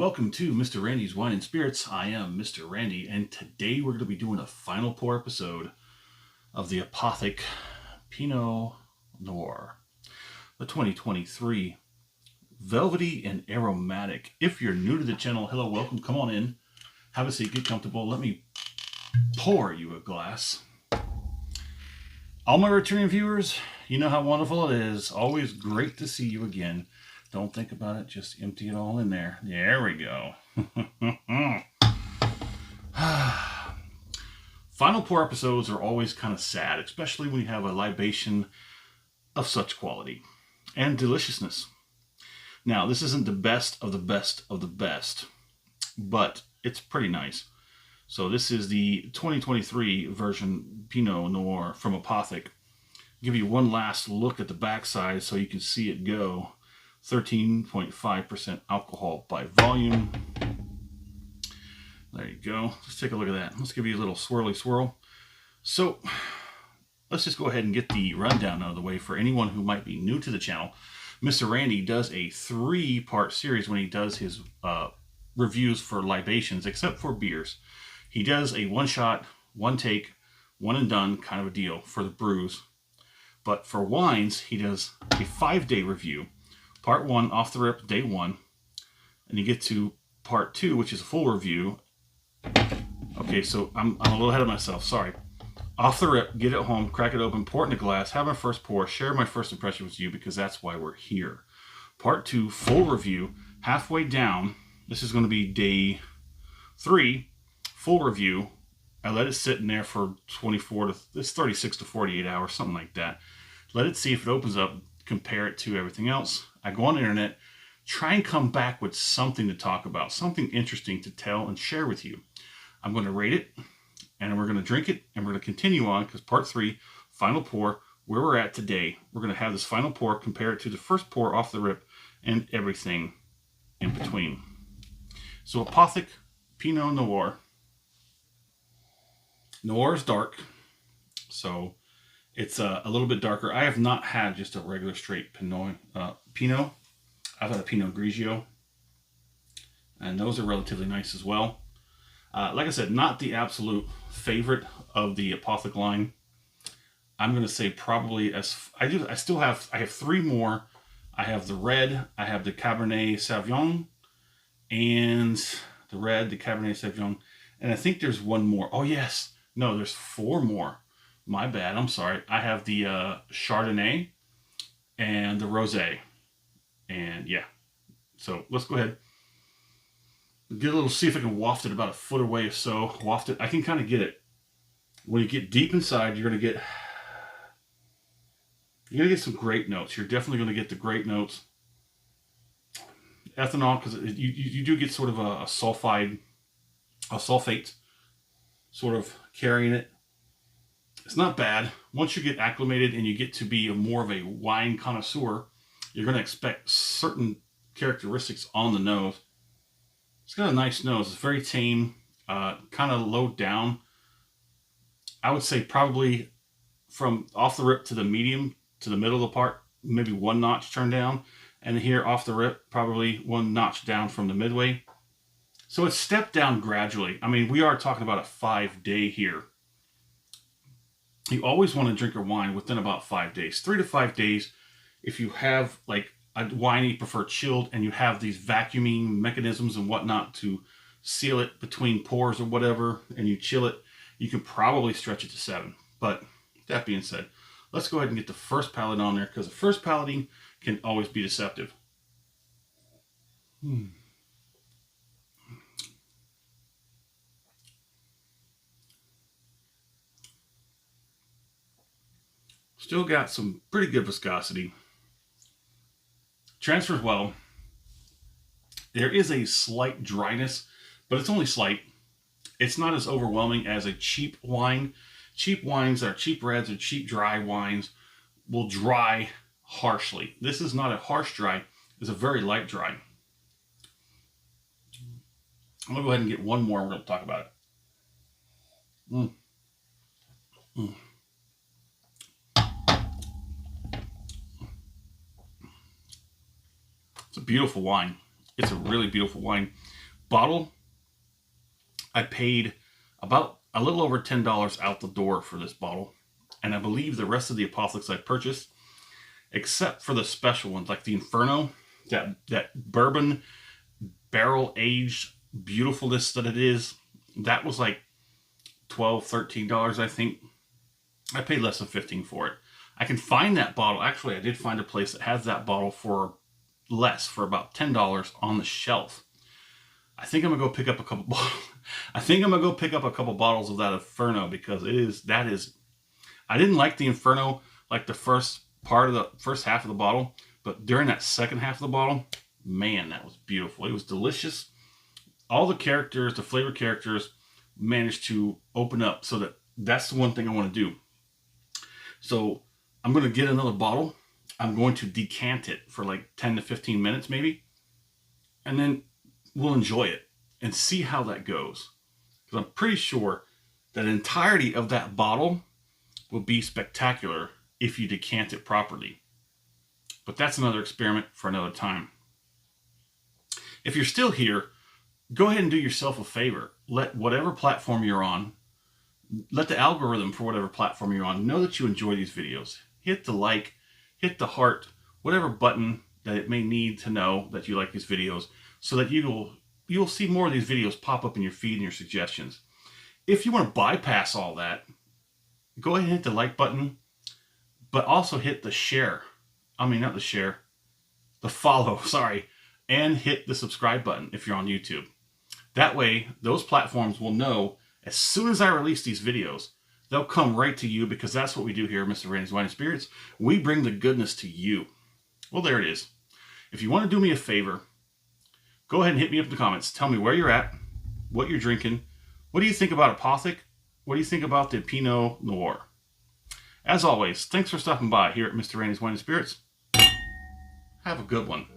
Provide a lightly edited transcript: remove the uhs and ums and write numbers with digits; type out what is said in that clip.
welcome to Mr. Randy's Wine and Spirits. I am Mr. Randy, and today we're going to be doing a final pour episode of the Apothic Pinot Noir, the 2023 Velvety and Aromatic. If you're new to the channel, hello, welcome, come on in, have a seat, get comfortable. Let me pour you a glass. All my returning viewers, you know how wonderful it is. Always great to see you again. Don't think about it, just empty it all in there. There we go. Final pour episodes are always kind of sad, especially when you have a libation of such quality and deliciousness. Now, this isn't the best of the best of the best, but it's pretty nice. So this is the 2023 version Pinot Noir from Apothic. Give you one last look at the backside so you can see it go. 13.5% alcohol by volume. There you go. Let's take a look at that. Let's give you a little swirly swirl. So let's just go ahead and get the rundown out of the way for anyone who might be new to the channel. Mr. Randy does a 3-part series when he does his reviews for libations, except for beers. He does a one-shot, one-take, one-and-done kind of a deal for the brews. But for wines, he does a 5-day review. Part 1, off the rip, day 1. And you get to part 2, which is a full review. Okay, so I'm a little ahead of myself, sorry. Off the rip, get it home, crack it open, pour it in a glass, have my first pour, share my first impression with you because that's why we're here. Part 2, full review, halfway down. This is going to be day 3, full review. I let it sit in there for 36 to 48 hours, something like that. Let it see if it opens up, compare it to everything else. I go on the internet, try and come back with something to talk about, something interesting to tell and share with you. I'm going to rate it, and we're going to drink it, and we're going to continue on because part 3, final pour, where we're at today. We're going to have this final pour, compare it to the first pour off the rip, and everything in between. So Apothic Pinot Noir. Noir is dark, so it's a little bit darker. I have not had just a regular straight Pinot. I've had a Pinot Grigio, and those are relatively nice as well. Like I said, not the absolute favorite of the Apothic line. I'm going to say probably I have 3 more. I have the red, I have the Cabernet Sauvignon, and the red, the Cabernet Sauvignon, and I think there's one more. Oh yes, no, there's 4 more. My bad, I'm sorry. I have the Chardonnay and the Rosé. And yeah, so let's go ahead. Get a little, see if I can waft it about a foot away or so. Waft it, I can kind of get it. When you get deep inside, you're going to get some grape notes. You're definitely going to get the grape notes. Ethanol, because you do get sort of a sulfate sort of carrying it. It's not bad. Once you get acclimated and you get to be more of a wine connoisseur, you're going to expect certain characteristics on the nose. It's got a nice nose. It's very tame, kind of low down. I would say probably from off the rip to the medium to the middle of the part, maybe 1 notch turned down. And here off the rip, probably 1 notch down from the midway. So it's stepped down gradually. I mean, we are talking about a 5-day here. You always want to drink your wine within about 5 days. 3 to 5 days. If you have like a wine you prefer chilled and you have these vacuuming mechanisms and whatnot to seal it between pours or whatever, and you chill it, you can probably stretch it to 7. But that being said, let's go ahead and get the first palate on there because the first palating can always be deceptive. Still got some pretty good viscosity. Transfers well. There is a slight dryness, but it's only slight. It's not as overwhelming as a cheap wine. Cheap wines, or cheap reds, or cheap dry wines will dry harshly. This is not a harsh dry. It's a very light dry. I'm going to go ahead and get one more. We're going to talk about it. It's a beautiful wine. It's a really beautiful wine. bottle, I paid about a little over $10 out the door for this bottle. And I believe the rest of the Apothics I purchased, except for the special ones, like the Inferno, that bourbon barrel aged beautifulness that it is, that was like $12, $13, I think. I paid less than $15 for it. I can find that bottle. Actually, I did find a place that has that bottle for less, for about $10 on the shelf. I think I'm gonna go pick up a couple bottles. I think I'm gonna go pick up a couple bottles of that Inferno, because that is. I didn't like the Inferno like the first half of the bottle, but during that second half of the bottle, man, that was beautiful. It was delicious. All the characters, the flavor characters, managed to open up, so that's the one thing I want to do. So I'm going to get another bottle. I'm going to decant it for like 10 to 15 minutes maybe, and then we'll enjoy it and see how that goes. Because I'm pretty sure that the entirety of that bottle will be spectacular if you decant it properly. But that's another experiment for another time. If you're still here, go ahead and do yourself a favor. Let whatever platform you're on, let the algorithm for whatever platform you're on know that you enjoy these videos. Hit the like, hit the heart, whatever button that it may need to know that you like these videos, so that you'll see more of these videos pop up in your feed and your suggestions. If you want to bypass all that, go ahead and hit the like button, but also hit the share. I mean, not the share, the follow, sorry, and hit the subscribe button if you're on YouTube. That way, those platforms will know as soon as I release these videos, they'll come right to you, because that's what we do here at Mr. Randy's Wine and Spirits. We bring the goodness to you. Well, there it is. If you want to do me a favor, go ahead and hit me up in the comments. Tell me where you're at, what you're drinking, what do you think about Apothic, what do you think about the Pinot Noir. As always, thanks for stopping by here at Mr. Randy's Wine and Spirits. Have a good one.